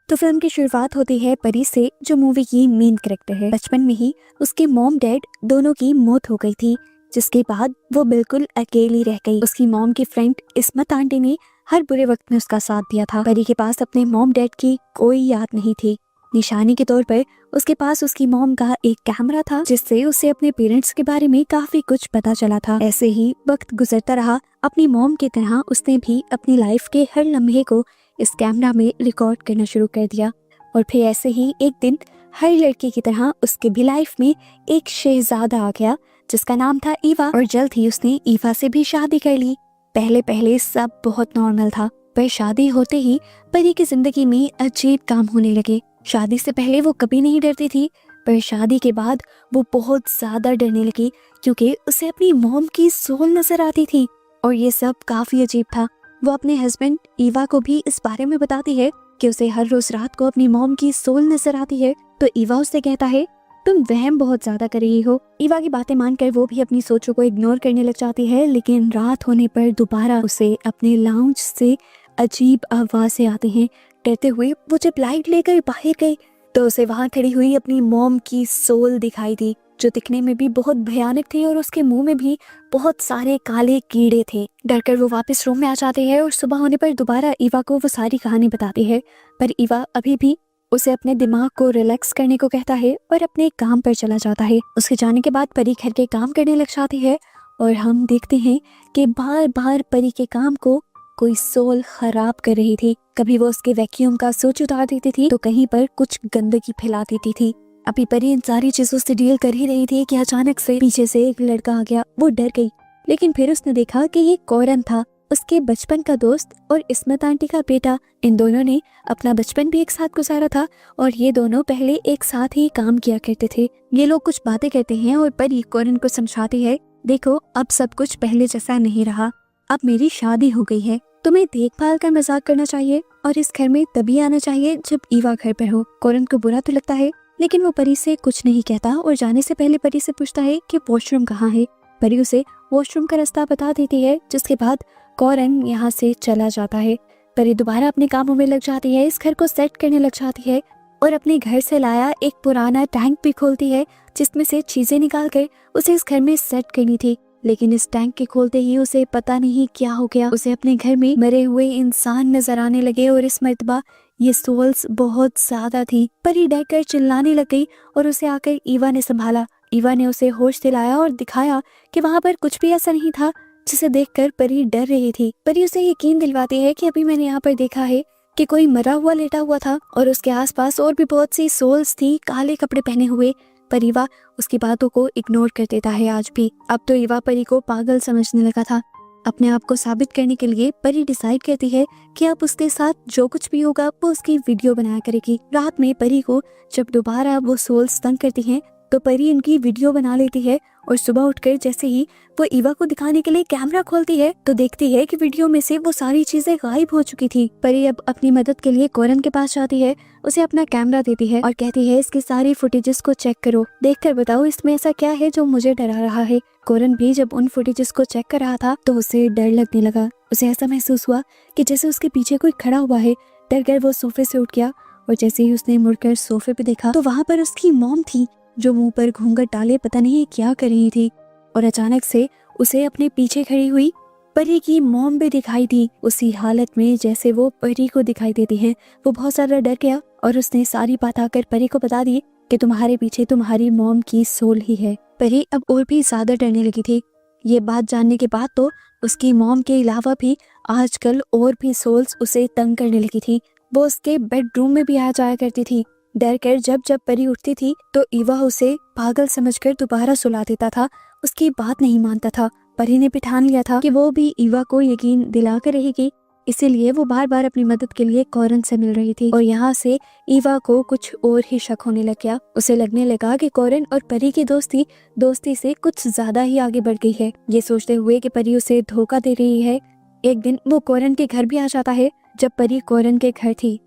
तो फिल्म की शुरुआत होती है परी से, जो मूवी की मेन कैरेक्टर है। बचपन में ही उसके मॉम डैड दोनों की मौत हो गई थी, जिसके बाद वो बिल्कुल अकेली रह गई। उसकी मॉम की फ्रेंड इस्मत आंटी ने हर बुरे वक्त में उसका साथ दिया था। परी के पास अपने मॉम डैड की कोई याद नहीं थी। निशानी के तौर पर उसके पास उसकी मॉम का एक कैमरा था, जिससे उसे अपने पेरेंट्स के बारे में काफी कुछ पता चला था। ऐसे ही वक्त गुजरता रहा। अपनी मॉम की तरह उसने भी अपनी लाइफ के हर लम्हे को इस कैमरा में रिकॉर्ड करना शुरू कर दिया। और फिर ऐसे ही एक दिन हर लड़की की तरह उसके भी लाइफ में एक शहजादा आ गया, जिसका नाम था ईवा। और जल्द ही उसने ईवा से भी शादी कर ली। पहले पहले सब बहुत नॉर्मल था, पर शादी होते ही परी की जिंदगी में अजीब काम होने लगे। शादी से पहले वो कभी नहीं डरती थी, पर शादी के बाद वो बहुत ज्यादा डरने लगी, क्योंकि उसे अपनी मॉम की सोल नजर आती थी। और ये सब काफी अजीब था। वो अपने हस्बैंड ईवा को भी इस बारे में बताती है कि उसे हर रोज रात को अपनी मॉम की सोल नजर आती है। तो ईवा उससे कहता है, तुम वहम बहुत ज्यादा कर रही हो। ईवा की बातें मानकर वो भी अपनी सोचों को इग्नोर करने लग जाती है, लेकिन रात होने पर दोबारा उसे अपने लाउंज से अजीब आवाजें आती हैं। डरते हुए वो जब लाइट लेकर बाहर गई तो उसे वहां खड़ी हुई अपनी मॉम की सोल दिखाई दी, जो दिखने में भी बहुत भयानक थी और उसके मुंह में भी बहुत सारे काले कीड़े थे। डरकर वो वापस रूम में आ जाती है और सुबह होने पर दोबारा ईवा को वो सारी कहानी बताती है। पर ईवा अभी भी उसे अपने दिमाग को रिलैक्स करने को कहता है और अपने काम पर चला जाता है। उसके जाने के बाद परी घर के काम करने लग जाती है और हम देखते हैं कि बार बार परी के काम को कोई सोल खराब कर रही थी। कभी वो उसके वैक्यूम का स्विच उतार देती थी, तो कहीं पर कुछ गंदगी फैला देती थी। अभी परी इन सारी चीजों से डील कर ही रही थी कि अचानक से पीछे से एक लड़का आ गया। वो डर गई, लेकिन फिर उसने देखा कि ये कौरन था, उसके बचपन का दोस्त और इस्मत आंटी का बेटा। इन दोनों ने अपना बचपन भी एक साथ गुजारा था और ये दोनों पहले एक साथ ही काम किया करते थे। ये लोग कुछ बातें करते हैं और परी कौरन को समझाती है, देखो अब सब कुछ पहले जैसा नहीं रहा, अब मेरी शादी हो गई है, तुम्हें देखभाल कर मजाक करना चाहिए और इस घर में तभी आना चाहिए जब ईवा घर पर हो। कौरन को बुरा तो लगता है, लेकिन वो परी से कुछ नहीं कहता और जाने से पहले परी से पूछता है कि वॉशरूम कहाँ है। परी उसे वॉशरूम का रास्ता बता देती है, जिसके बाद कौरन यहाँ से चला जाता है। परी दोबारा अपने कामों में लग जाती है, इस घर को सेट करने लग जाती है और अपने घर से लाया एक पुराना टैंक भी खोलती है, जिसमें से चीजें निकाल कर उसे इस घर में सेट करनी थी। लेकिन इस टैंक के खोलते ही उसे पता नहीं क्या हो गया, उसे अपने घर में मरे हुए इंसान नजर आने लगे और इस मर्तबा ये सोल्स बहुत ज्यादा थी। परी डरकर चिल्लाने लग गई और उसे आकर ईवा ने संभाला। ईवा ने उसे होश दिलाया और दिखाया कि वहाँ पर कुछ भी ऐसा नहीं था, जिसे देखकर परी डर रही थी। परी उसे यकीन दिलवाती है कि अभी मैंने यहाँ पर देखा है कि कोई मरा हुआ लेटा हुआ था और उसके आसपास और भी बहुत सी सोल्स थी काले कपड़े पहने हुए। पर ईवा उसकी बातों को इग्नोर कर देता है आज भी। अब तो ईवा परी को पागल समझने लगा था। अपने आप को साबित करने के लिए परी डिसाइड करती है कि अब उसके साथ जो कुछ भी होगा वो उसकी वीडियो बनाया करेगी। रात में परी को जब दोबारा वो सोल्स तंग करती हैं, तो परी इनकी वीडियो बना लेती है और सुबह उठकर जैसे ही वो ईवा को दिखाने के लिए कैमरा खोलती है, तो देखती है कि वीडियो में से वो सारी चीजें गायब हो चुकी थी। परी अब अपनी मदद के लिए कौरन के पास जाती है, उसे अपना कैमरा देती है और कहती है, इसकी सारी फुटेजेस को चेक करो, देखकर बताओ इसमें ऐसा क्या है जो मुझे डरा रहा है। कौरन भी जब उन फुटेजेस को चेक कर रहा था तो उसे डर लगने लगा। उसे ऐसा महसूस हुआ कि जैसे उसके पीछे कोई खड़ा हुआ है। डर कर वो सोफे से उठ गया और जैसे ही उसने मुड़कर सोफे पे देखा तो वहाँ पर उसकी मॉम थी, जो मुंह पर घूंघट डाले पता नहीं क्या कर रही थी। और अचानक से उसे अपने पीछे खड़ी हुई परी की मॉम भी दिखाई दी, उसी हालत में जैसे वो परी को दिखाई देती है। वो बहुत ज्यादा डर गया और उसने सारी बात आकर परी को बता दी कि तुम्हारे पीछे तुम्हारी मॉम की सोल ही है। परी अब और भी ज्यादा डरने लगी थी। ये बात जानने के बाद तो उसकी मॉम के अलावा भी आजकल और भी सोल्स उसे तंग करने लगी थी। वो उसके बेडरूम में भी आ जाया करती थी। डर कर जब जब परी उठती थी तो ईवा उसे पागल समझकर दोबारा सुला देता था, उसकी बात नहीं मानता था। परी ने भी ठान लिया था कि वो भी ईवा को यकीन दिला कर रहेगी, इसीलिए वो बार बार अपनी मदद के लिए कौरन से मिल रही थी। और यहाँ से ईवा को कुछ और ही शक होने लग गया। उसे लगने लगा कि कौरन और परी की दोस्ती से कुछ ज्यादा ही आगे बढ़ गई है। ये सोचते हुए कि परी उसे धोखा दे रही है, एक दिन वो कौरन के घर भी आ जाता है, जब परी कौरन के घर थी।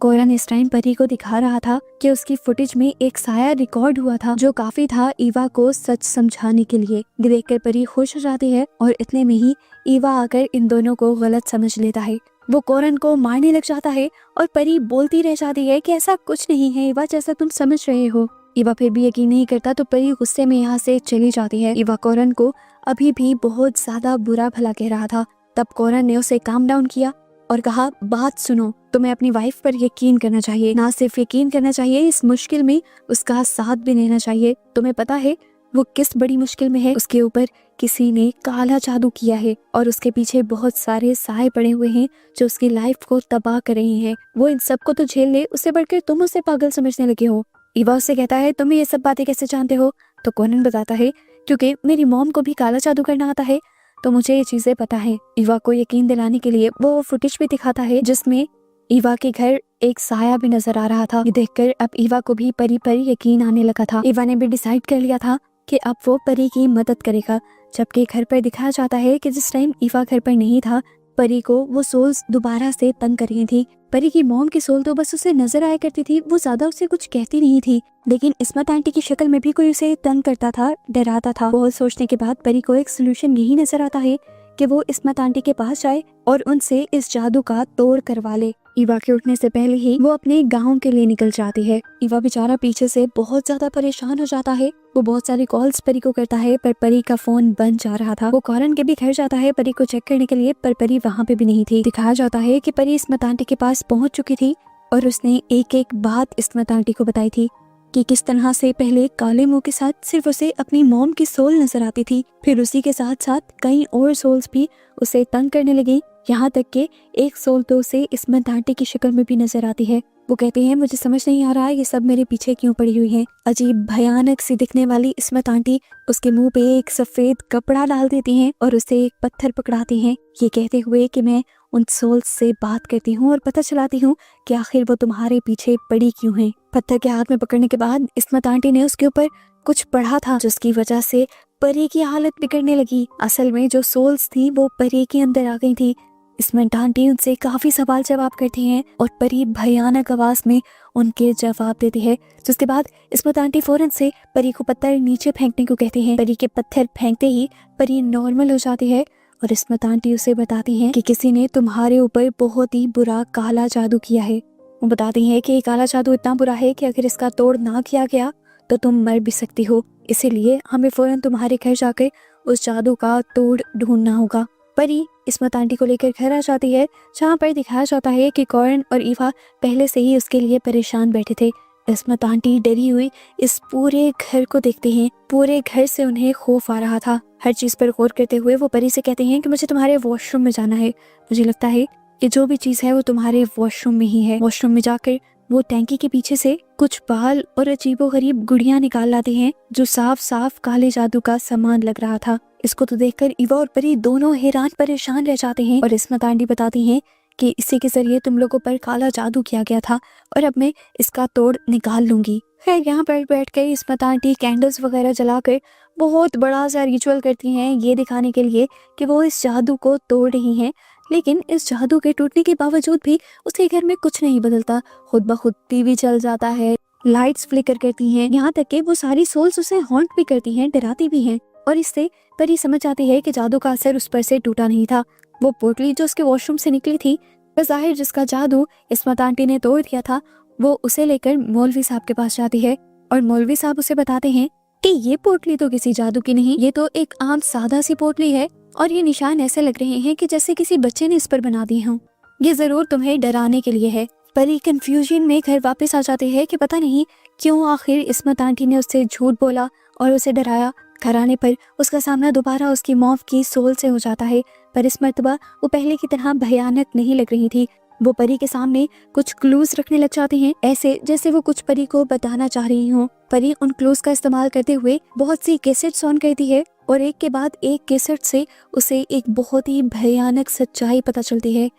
कौरन इस टाइम परी को दिखा रहा था कि उसकी फुटेज में एक साया रिकॉर्ड हुआ था, जो काफी था ईवा को सच समझाने के लिए। देखकर परी खुश हो जाती है और इतने में ही ईवा आकर इन दोनों को गलत समझ लेता है। वो कौरन को मारने लग जाता है और परी बोलती रह जाती है कि ऐसा कुछ नहीं है इवा, जैसा तुम समझ रहे हो। इवा फिर भी यकीन नहीं करता तो परी गुस्से में यहाँ से चली जाती है। इवा कौरन को अभी भी बहुत ज्यादा बुरा भला कह रहा था। तब कौरन ने उसे काम डाउन किया और कहा, बात सुनो, तुम्हें अपनी वाइफ पर यकीन करना चाहिए, ना सिर्फ यकीन करना चाहिए, इस मुश्किल में उसका साथ भी लेना चाहिए। तुम्हें पता है वो किस बड़ी मुश्किल में है? उसके ऊपर किसी ने काला जादू किया है और उसके पीछे बहुत सारे साए पड़े हुए हैं जो उसकी लाइफ को तबाह कर रहे हैं। वो इन सबको तो झेल ले, उससे बढ़कर तुम उसे पागल समझने लगे हो। इवा उससे कहता है, तुम ये सब बातें कैसे जानते हो? तो कौरन बताता है, क्योंकि मेरी मॉम को भी काला जादू करना आता है, तो मुझे ये चीजें पता है। इवा को यकीन दिलाने के लिए वो फुटेज भी दिखाता है जिसमें इवा के घर एक साया भी नजर आ रहा था। ये देखकर अब इवा को भी परी पर यकीन आने लगा था। इवा ने भी डिसाइड कर लिया था कि अब वो परी की मदद करेगा। जबकि घर पर दिखाया जाता है कि जिस टाइम इवा घर पर नहीं था, परी को वो सोल्स दोबारा से तंग कर रही थी। परी की मॉम की सोल तो बस उसे नजर आया करती थी, वो ज्यादा उसे कुछ कहती नहीं थी, लेकिन इस्मत आंटी की शक्ल में भी कोई उसे तंग करता था, डराता था। बहुत सोचने के बाद परी को एक सोल्यूशन यही नजर आता है कि वो इस्मत आंटी के पास जाए और उनसे इस जादू का तोड़ करवा ले। इवा के उठने से पहले ही वो अपने गांव के लिए निकल जाती है। इवा बेचारा पीछे से बहुत ज्यादा परेशान हो जाता है। वो बहुत सारी कॉल्स परी को करता है पर परी का फोन बंद जा रहा था। वो कौरन के भी घर जाता है परी को चेक करने के लिए, पर परी वहाँ पे भी नहीं थी। दिखाया जाता है कि परी इस्मत आंटी के पास पहुंच चुकी थी और उसने एक एक बात इस्मत आंटी को बताई थी कि किस तरह से पहले काले मुंह के साथ सिर्फ उसे अपनी मॉम की सोल नजर आती थी, फिर उसी के साथ साथ कई और सोल्स भी उसे तंग करने लगी, यहाँ तक कि एक सोल तो उसे इस्मत आंटी की शक्ल में भी नजर आती है। वो कहते हैं, मुझे समझ नहीं आ रहा ये सब मेरे पीछे क्यों पड़ी हुई है। अजीब भयानक सी दिखने वाली इस्मत आंटी उसके मुंह पे एक सफेद कपड़ा डाल देती हैं और उसे एक पत्थर पकड़ाती हैं, ये कहते हुए कि मैं उन सोल्स से बात करती हूँ और पता चलाती हूँ कि आखिर वो तुम्हारे पीछे पड़ी क्यों है। पत्थर के हाथ में पकड़ने के बाद इस्मत आंटी ने उसके ऊपर कुछ पढ़ा था जिसकी वजह से परी की हालत बिगड़ने लगी। असल में जो सोल्स थी वो परी के अंदर आ गई थी। इस्मत आंटी उनसे काफी सवाल जवाब करती हैं और परी भयानक आवाज में उनके जवाब देती है। जिसके बाद इस्मत आंटी फौरन से परी को पत्थर नीचे फेंकने को कहती हैं। परी के पत्थर फेंकते ही परी नॉर्मल हो जाती है और इस्मत आंटी उसे बताती हैं कि किसी ने तुम्हारे ऊपर बहुत ही बुरा काला जादू किया है। वो बताती हैं कि काला जादू इतना बुरा है कि अगर इसका तोड़ ना किया गया तो तुम मर भी सकती हो, इसीलिए हमें फौरन तुम्हारे घर जाकर उस जादू का तोड़ ढूंढना होगा। परी इस्मत आंटी को लेकर घर आ जाती है, जहाँ पर दिखाया जाता है कि कौरन और ईवा पहले से ही उसके लिए परेशान बैठे थे। इस्मत आंटी डरी हुई इस पूरे घर को देखते हैं। पूरे घर से उन्हें खौफ आ रहा था। हर चीज पर गौर करते हुए वो परी से कहते हैं कि मुझे तुम्हारे वॉशरूम में जाना है। मुझे लगता है कि जो भी चीज है वो तुम्हारे वॉशरूम में ही है। वॉशरूम में जाकर वो टैंकी के पीछे से कुछ बाल और अजीबोगरीब गुड़ियां निकाल लाते हैं जो साफ साफ काले जादू का सामान लग रहा था। इसको तो देखकर ईवा और परी दोनों हैरान परेशान रह जाते हैं और इस्मत आंटी बताती हैं कि इसी के जरिए तुम लोगों पर काला जादू किया गया था और अब मैं इसका तोड़ निकाल लूंगी। खैर यहाँ पर बैठ कर इस्मत आंटी कैंडल्स वगैरह जलाकर बहुत बड़ा सा रिचुअल करती हैं, ये दिखाने के लिए कि वो इस जादू को तोड़ रही हैं। लेकिन इस जादू के टूटने के बावजूद भी उसके घर में कुछ नहीं बदलता। खुद ब खुद टीवी चल जाता है, लाइट्स फ्लिकर करती हैं, यहाँ तक कि वो सारी सोल्स उसे हॉन्ट भी करती हैं, डराती भी हैं। और इससे परी समझ आती है कि जादू का असर उस पर से टूटा नहीं था। वो पोटली जो उसके वॉशरूम से निकली थी, बज़ाहिर जिसका जादू इस्मत आंटी ने तोड़ दिया था, वो उसे लेकर मौलवी साहब के पास जाती है और मौलवी साहब उसे बताते हैं कि ये पोटली तो किसी जादू की नहीं, ये तो एक आम सादा सी पोटली है और ये निशान ऐसे लग रहे हैं कि जैसे किसी बच्चे ने इस पर बना दिए हों। ये जरूर तुम्हें डराने के लिए है। परी कंफ्यूजन में घर वापस आ जाते हैं कि पता नहीं क्यों आखिर इस्मत आंटी ने उससे झूठ बोला और उसे डराया। घर आने पर उसका सामना दोबारा उसकी मौत की सोल से हो जाता है, पर इस मर्तबा वो पहले की तरह भयानक नहीं लग रही थी। वो परी के सामने कुछ क्लूज रखने लग जाते हैं, ऐसे जैसे वो कुछ परी को बताना चाह रही हो। परी उन क्लूज का इस्तेमाल करते हुए बहुत सी कैसेट्स ऑन करती है और एक के बाद एक कैसेट से उसे एक बहुत ही भयानक सच्चाई पता चलती है।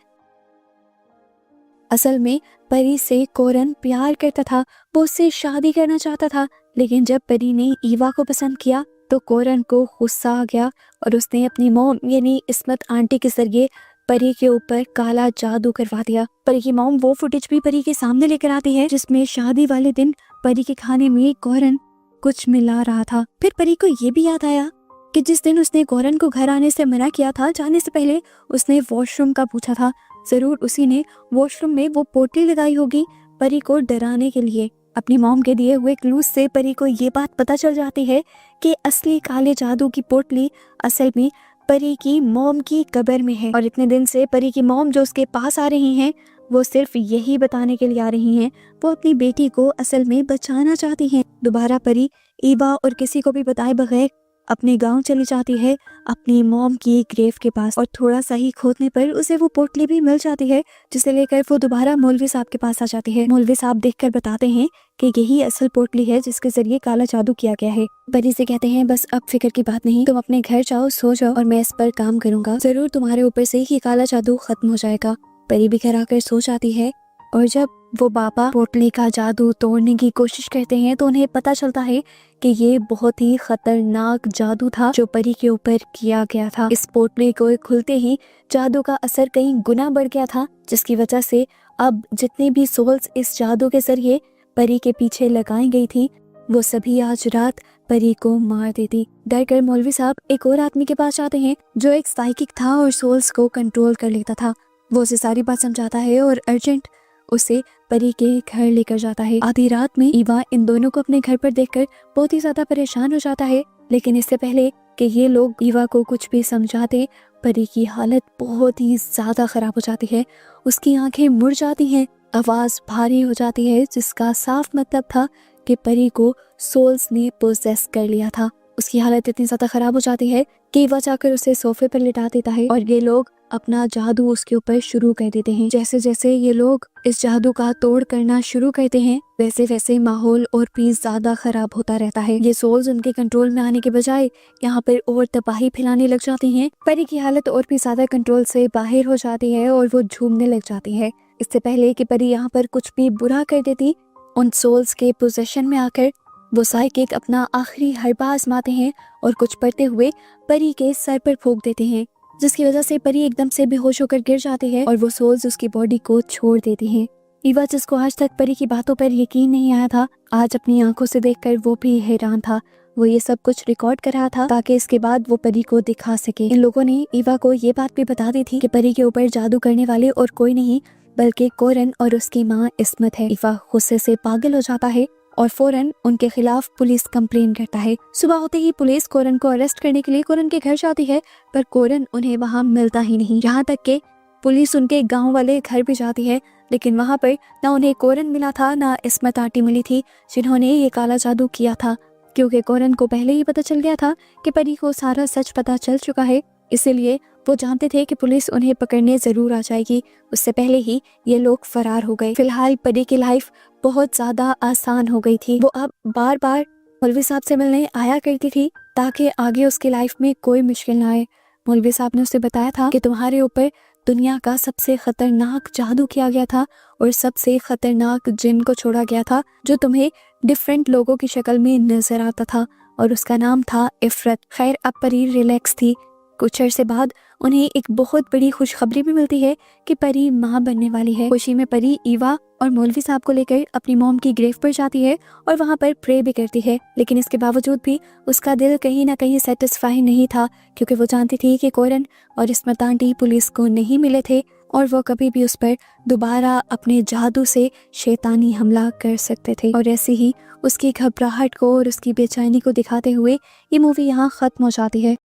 असल में परी से कौरन प्यार करता था, वो उससे शादी करना चाहता था, लेकिन जब परी ने ईवा को पसंद किया तो कौरन को गुस्सा आ गया और उसने अपनी मॉम यानी इस्मत आंटी के जरिए परी के ऊपर काला जादू करवा दिया। परी की मॉम वो फुटेज भी परी के सामने लेकर आती है जिसमें शादी वाले दिन परी के खाने में कौरन कुछ मिला रहा था। फिर परी को ये भी याद आया कि जिस दिन उसने कौरन को घर आने से मना किया था, जाने से पहले उसने वॉशरूम का पूछा था। जरूर उसी ने वॉशरूम में वो पोटली लगाई होगी परी को डराने के लिए। अपनी मॉम के दिए हुए क्लूज से परी को ये बात पता चल जाती है कि असली काले जादू की पोटली असल में परी की मॉम की कब्र में है। और इतने दिन से परी की मॉम जो उसके पास आ रही हैं वो सिर्फ यही बताने के लिए आ रही हैं वो अपनी बेटी को असल में बचाना चाहती हैं। दोबारा परी ईवा और किसी को भी बताए बगैर अपने गांव चली जाती है अपनी मॉम की ग्रेव के पास। और थोड़ा सा ही खोदने पर उसे वो पोटली भी मिल जाती है जिसे लेकर वो दोबारा मौलवी साहब के पास आ जाती है। मौलवी साहब देखकर बताते हैं कि यही असल पोटली है जिसके जरिए काला जादू किया गया है। परी से कहते हैं बस अब फिक्र की बात नहीं, तुम अपने घर जाओ, सो जाओ और मैं इस पर काम करूंगा, जरूर तुम्हारे ऊपर से ही काला जादू खत्म हो जाएगा। परी भी घर आकर सो जाती है और जब वो बाबा पोटली का जादू तोड़ने की कोशिश करते हैं तो उन्हें पता चलता है कि ये बहुत ही खतरनाक जादू था जो परी के ऊपर किया गया था। इस पोटली को खुलते ही जादू का असर कई गुना बढ़ गया था जिसकी वजह से अब जितने भी सोल्स इस जादू के जरिए परी के पीछे लगाई गई थी वो सभी आज रात परी को मार देती। डर कर मौलवी साहब एक और आदमी के पास जाते हैं जो एक साइकिक था और सोल्स को कंट्रोल कर लेता था। वो उसे सारी बात समझाता है और अर्जेंट उसे परी के घर लेकर जाता है। आधी रात में ईवा इन दोनों को अपने घर पर देखकर बहुत ही ज्यादा परेशान हो जाता है, लेकिन इससे पहले कि ये लोग ईवा को कुछ भी समझाते परी की हालत बहुत ही ज्यादा खराब हो जाती है। उसकी आंखें मुड़ जाती हैं, आवाज भारी हो जाती है जिसका साफ मतलब था कि परी को सोल्स ने पोसेस कर लिया था। उसकी हालत इतनी ज्यादा खराब हो जाती है कि ईवा जाकर उसे सोफे पर लिटा देता है और ये लोग अपना जादू उसके ऊपर शुरू कर देते हैं। जैसे जैसे ये लोग इस जादू का तोड़ करना शुरू करते हैं वैसे वैसे माहौल और भी ज्यादा खराब होता रहता है। ये सोल्स उनके कंट्रोल में आने के बजाय यहाँ पर और तबाही फैलाने लग जाती हैं। परी की हालत और भी ज्यादा कंट्रोल से बाहर हो जाती है और वो झूमने लग जाती है। इससे पहले कि परी यहाँ पर कुछ भी बुरा कर देती, उन सोल्स के पोजेशन में आकर वो साइकिक अपना आखिरी हरबा आजमाते हैं और कुछ पढ़ते हुए परी के सर पर फूंक देते हैं जिसकी वजह से परी एकदम से बेहोश होकर गिर जाती है और वो सोल्स उसकी बॉडी को छोड़ देती हैं। ईवा जिसको आज तक परी की बातों पर यकीन नहीं आया था, आज अपनी आंखों से देखकर वो भी हैरान था। वो ये सब कुछ रिकॉर्ड कर रहा था ताकि इसके बाद वो परी को दिखा सके। इन लोगों ने ईवा को ये बात भी बता दी थी कि परी के ऊपर जादू करने वाले और कोई नहीं बल्कि कोरन और उसकी माँ इस्मत है। ईवा गुस्से से पागल हो जाता है और फौरन उनके खिलाफ पुलिस कंप्लेन करता है। सुबह होते ही पुलिस कोरन को अरेस्ट करने के लिए कोरन के घर जाती है पर कोरन उन्हें वहां मिलता ही नहीं। यहाँ तक कि पुलिस उनके गांव वाले घर भी जाती है लेकिन वहां पर ना उन्हें कोरन मिला था ना इस्मत आंटी मिली थी जिन्होंने ये काला जादू किया था, क्योंकि कोरन को पहले ही पता चल गया था कि परी को सारा सच पता चल चुका है। इसीलिए वो जानते थे कि पुलिस उन्हें पकड़ने जरूर आ जाएगी। उससे पहले ही ये लोग फरार हो गए। फिलहाल परी की लाइफ बहुत ज्यादा आसान हो गई थी। वो अब बार बार मौलवी साहब से मिलने आया करती थी ताकि आगे उसकी लाइफ में कोई मुश्किल ना आए। मौलवी साहब ने उसे बताया था कि तुम्हारे ऊपर दुनिया का सबसे खतरनाक जादू किया गया था और सबसे खतरनाक जिन को छोड़ा गया था जो तुम्हें डिफरेंट लोगों की शक्ल में नजर आता था और उसका नाम था इफरत। खैर अब परी रिलैक्स थी। कुछ अरसे बाद उन्हें एक बहुत बड़ी खुशखबरी भी मिलती है कि परी माँ बनने वाली है। खुशी में परी ईवा और मौलवी साहब को लेकर अपनी मॉम की ग्रेव पर जाती है और वहाँ पर प्रे भी करती है, लेकिन इसके बावजूद भी उसका दिल कहीं ना कहीं सेटिस्फाई नहीं था क्योंकि वो जानती थी कि कोरन और इस्मत आंटी पुलिस को नहीं मिले थे और वो कभी भी उस पर दोबारा अपने जादू से शैतानी हमला कर सकते थे। और ऐसे ही उसकी घबराहट को और उसकी बेचैनी को दिखाते हुए ये मूवी यहाँ खत्म हो जाती है।